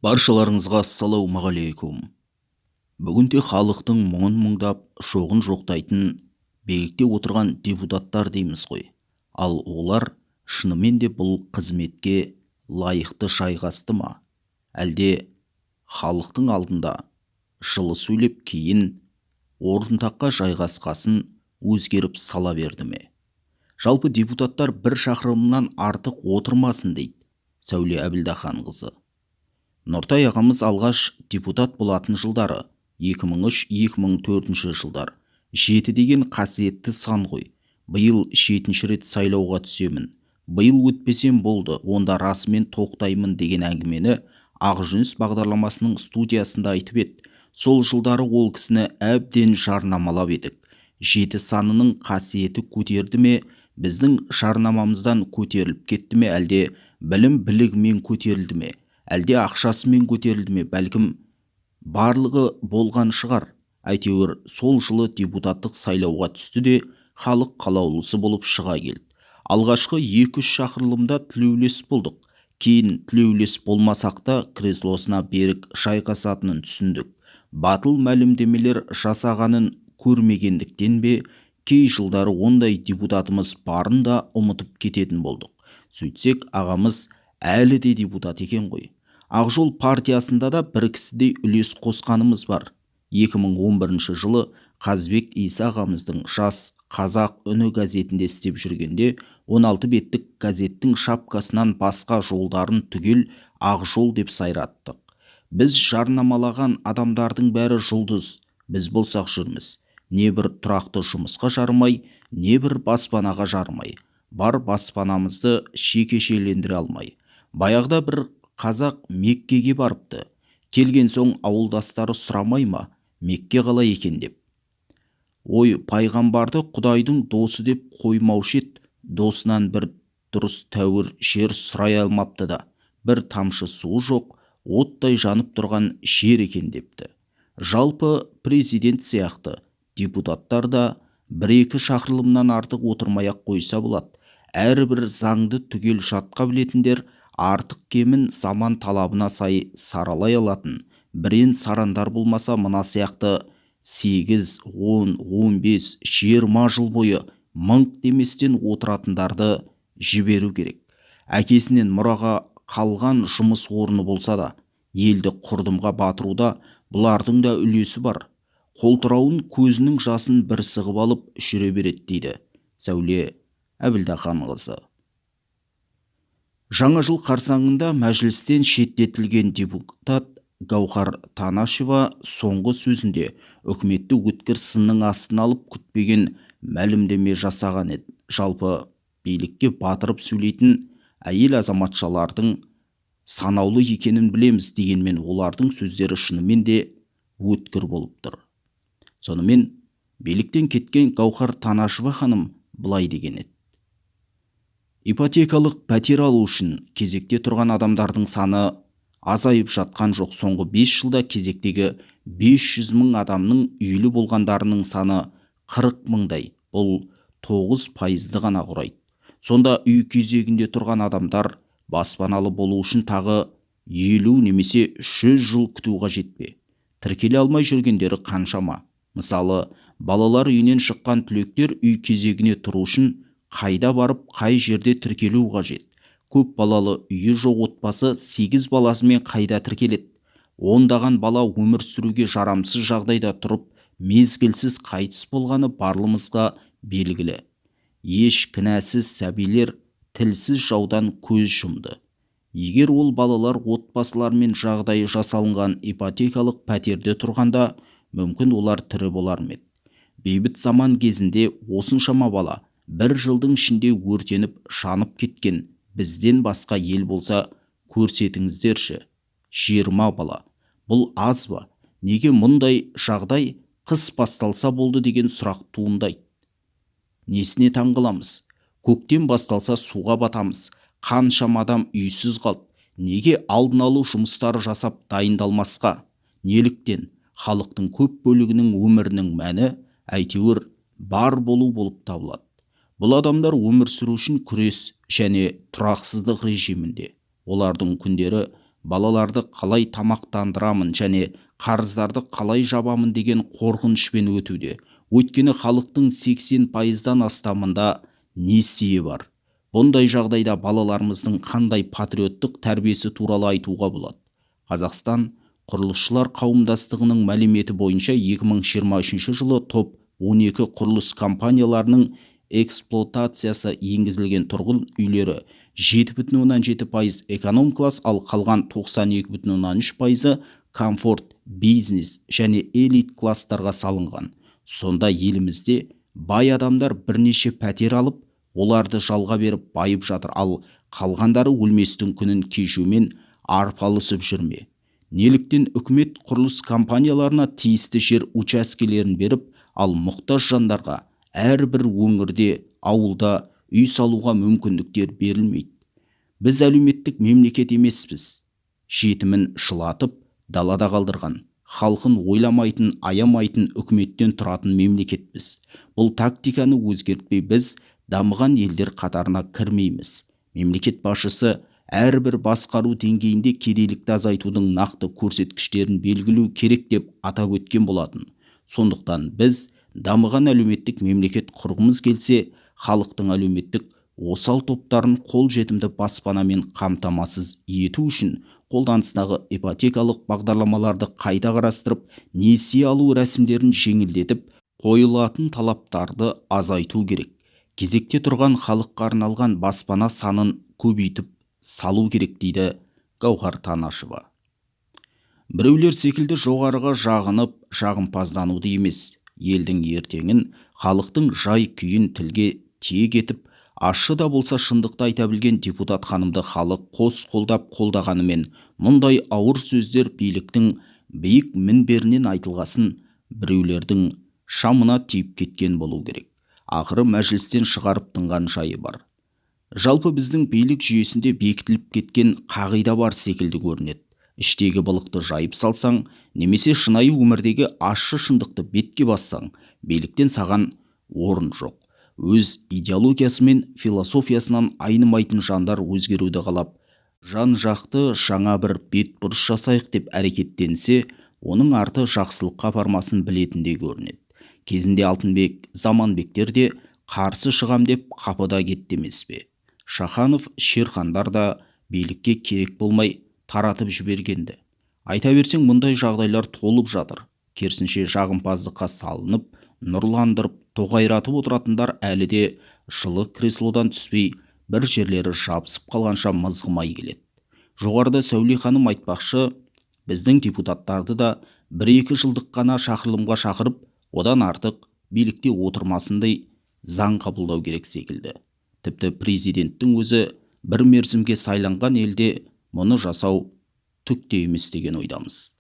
Баршаларыңызға ассалаумағалейкум. Бүгінде халықтың мұңын мұңдап, шоғын жоқтайтын билікте отырған депутаттар дейміз ғой. Ал олар шынымен де бұл қызметке лайықты жайғасты ма? Әлде халықтың алдында жылы сөйлеп кейін орынтаққа жайғасқасын өзгеріп сала берді ме? Жалпы депутаттар бір шақырымнан артық отырмасын дейді Сәуле Әбілдаханқызы. Нұртай ағамыз алғаш депутат болатын жылдары 2003-2004 жылдар 7 деген қасиетті сан ғой. Биыл 7-ші рет сайлауға түсемін. Биыл өтпесем болды, онда расымен тоқтаймын деген әңгімені Ақжүніс бағдарламасының студиясында айтып еді. Сол жылдары ол кісіні әбден жарнамалап едік. 7 санының қасиеті көтерді ме, біздің жарнамамыздан көтеріліп кетті ме, әлде білім білігімен көтерілді ме? Әлде ақшасымен көтерілді ме? Бәлкім барлығы болған шығар. Әйтеуір сол жылы депутаттық сайлауға түсті де халық қалаулысы болып шыға келді. Алғашқы 2-3 шақырылымда тілеулес болдық. Кейін тілеулес болмасақ та креслосына берік жайғасатынын түсіндік. Батыл мәлімдемелер жасағанын көрмегендіктен бе, кей жылдары ондай депутатымыз барын да ұмытып кететін болдық. Сөйтсек, ағамыз әлі де депутат екен ғой. Ақжол партиясында да бір кісідей үлес қосқанымыз бар. 2011 жылы Қазбек Иса ағамыздың жас қазақ үні газетінде істеп жүргенде 16 беттік газеттің шапкасынан басқа жолдарын түгел Ақжол деп сайраттық. Біз жарнамалаған адамдардың бәрі жұлдыз, біз болсақ жүрміз. Не бір тұрақты жұмысқа жармай, не бір баспанаға жармай. Бар баспанамызды шекешелендіре алмай. Баяғыда бір қазақ Меккеге барыпты. Келген соң ауылдастары сұрамай ма, Мекке қалай екен деп. Ой, пайғамбарды Құдайдың досы деп қоймаушы еді, досынан бір дұрыс тәуір жер сұрай алмапты да, бір тамшы суы жоқ, оттай жанып тұрған жер екен депті. Жалпы президент сияқты депутаттар да 1-2 шақырылымнан артық отырмай-ақ қойса болады. Әрбір заңды түгел жатқа білетіндер, артық кемін заман талабына сай саралай алатын, бірен сарандар болмаса мына сияқты 8, 10, 15, 20 жыл бойы мыңқ деместен отыратындарды жіберу керек. Әкесінен мұраға қалған жұмыс орны болса да, елді құрдымға батыруда бұлардың да үлесі бар. Қолтырауын көзінің жасын бір сығып алып жүре береді дейді Сәуле Әбілдаханқызы. Жаңа жыл қарсаңында мәжілістен шеттетілген депутат Гаухар Танашева соңғы сөзінде үкіметті өткір сынның астына алып күтпеген мәлімдеме жасаған еді. Жалпы билікке батырып сөйлейтін әйел азаматшалардың санаулы екенін білеміз, дегенмен олардың сөздері шынымен де өткір болып тұр. Сонымен биліктен кеткен Гаухар Танашева ханым былай деген еді: ипотекалық пәтер алу үшін кезекте тұрған адамдардың саны азайып жатқан жоқ. Соңғы 5 жылда кезектегі 500 мың адамның үйлі болғандарының саны 40 мыңдай. Бұл 9% ғана құрайды. Сонда үй кезегінде тұрған адамдар баспаналы болу үшін тағы 50 немесе 100 жыл күту қажет пе? Тіркеле алмай жүргендері қаншама? Мысалы, балалар үйінен шыққан түлектер үй кезегіне тұру үшін қайда барып, қай жерде тіркелу қажет? Көп балалы үйі жоқ отбасы 8 баласымен қайда тіркеледі? Ондаған бала өмір сүруге жарамсыз жағдайда тұрып, мезгілсіз қайтыс болғаны барлығымызға белгілі. Еш кінәсіз сәбилер тілсіз жаудан көз жұмды. Егер ол балалар отбасылармен жағдайы жасалынған ипотекалық пәтерде тұрғанда, мүмкін олар тірі болар ма еді? Бейбіт заман кезінде осыншама бала 1 жылдың ішінде өртеніп жанып кеткен бізден басқа ел болса, көрсетіңіздерші, 20 бала. Бұл аз ба? Неге мұндай жағдай қыс басталса болды деген сұрақ туындайды? Несіне таңғаламыз? Көктем басталса суға батамыз. Қаншама адам үйсіз қалды. Неге алдын алу жұмыстары жасап дайындалмасқа? Неліктен? Халықтың көп бөлігінің өмірінің мәні әйтеуір бар болу болып табылады. Бұл адамдар өмір сүру үшін күрес және тұрақсыздық режимінде. Олардың күндері балаларды қалай тамақтандырамын және қарыздарды қалай жабамын деген қорқынышпен өтуде. Өйткені халықтың 80%-дан астамында несие бар. Бұндай жағдайда балаларымыздың қандай патриоттық тәрбиесі туралы айтуға болады. Қазақстан құрылысшылар қауымдастығының мәліметі бойынша 2023 жылы топ 12 құрылыс компанияларының эксплуатациясы енгізілген тұрғын үйлері 7,7% эконом класс, ал қалған 92,3% комфорт, бизнес және элит класстарға салынған. Сонда елімізде бай адамдар бірнеше пәтер алып, оларды жалға беріп байып жатыр, ал қалғандары өлместің күнін кешумен арпалысып жүрме. Неліктен үкімет құрылыс компанияларына тиісті жер учаскелерін беріп, ал мұқтаж жандарға әрбір өңірде, ауылда үй салуға мүмкіндіктер берілмейді? Біз әлеуметтік мемлекет емеспіз. Жетімін жылатып, далада қалдырған, халқын ойламайтын, аямайтын үкіметтен тұратын мемлекетпіз. Бұл тактиканы өзгертпей біз дамыған елдер қатарына кірмейміз. Мемлекет басшысы әрбір басқару деңгейінде кедейлікті азайтудың нақты көрсеткіштерін белгілеу керек деп атап өткен болатын. Сондықтан біз дамыған әлеуметтік мемлекет құрғымыз келсе, халықтың әлеуметтік осал топтарын қолжетімді баспанамен қамтамасыз ету үшін қолданыстағы ипотекалық бағдарламаларды қайта қарастырып, несие алу рәсімдерін жеңілдетіп, қойылатын талаптарды азайту керек. Кезекте тұрған халыққа арналған баспана санын көбейтіп салу керек, дейді Гауһар Танашева. Біреулер секілді жоғарыға жағынып, жағымпаздануды емес, елдің ертеңін, халықтың жай күйін тілге тиек етіп, ащы да болса шындықты айта білген депутат ханымды халық қос қолдап қолдағанымен, мұндай ауыр сөздер биліктің биік мінберінен айтылғасын біреулердің шамына тиіп кеткен болу керек. Ақыры мәжілістен шығарып тынған жайы бар. Жалпы біздің билік жүйесінде бекітіліп кеткен қағида бар секілді көрінеді. Іштегі былықты жайып салсаң, немесе шынайы өмірдегі ащы шындықты бетке бассаң, биліктен саған орын жоқ. Өз идеологиясы мен философиясынан айнымайтын жандар өзгеруді қалап, жан-жақты жаңа бір бетбұрыс жасайық деп әрекеттенсе, оның арты жақсылыққа апармасын білетіндей көрінеді. Кезінде Алтынбек, Заманбектер де қарсы шығам деп қапыда кетті емес пе? Шаханов, Шерхандар да билікке керек болмай таратып жібергенді. Айта берсең, мұндай жағдайлар толып жатыр. Керісінше жағымпаздыққа салынып, нұрландырып, тоғайратып отыратындар әлі де жылы креслодан түспей, бір жерлері жабысып қалғанша мызғымай келеді. Жоғарыда Сәуле ханым айтпақшы, біздің депутаттарды да 1-2 жылдық қана шақырылымға шақырып, одан артық билікте отырмасындай заң қабылдау керек секілді. Тіпті президенттің өзі бір мерзімге сайланған елде мұны жасау түк те емес деген ойдамыз.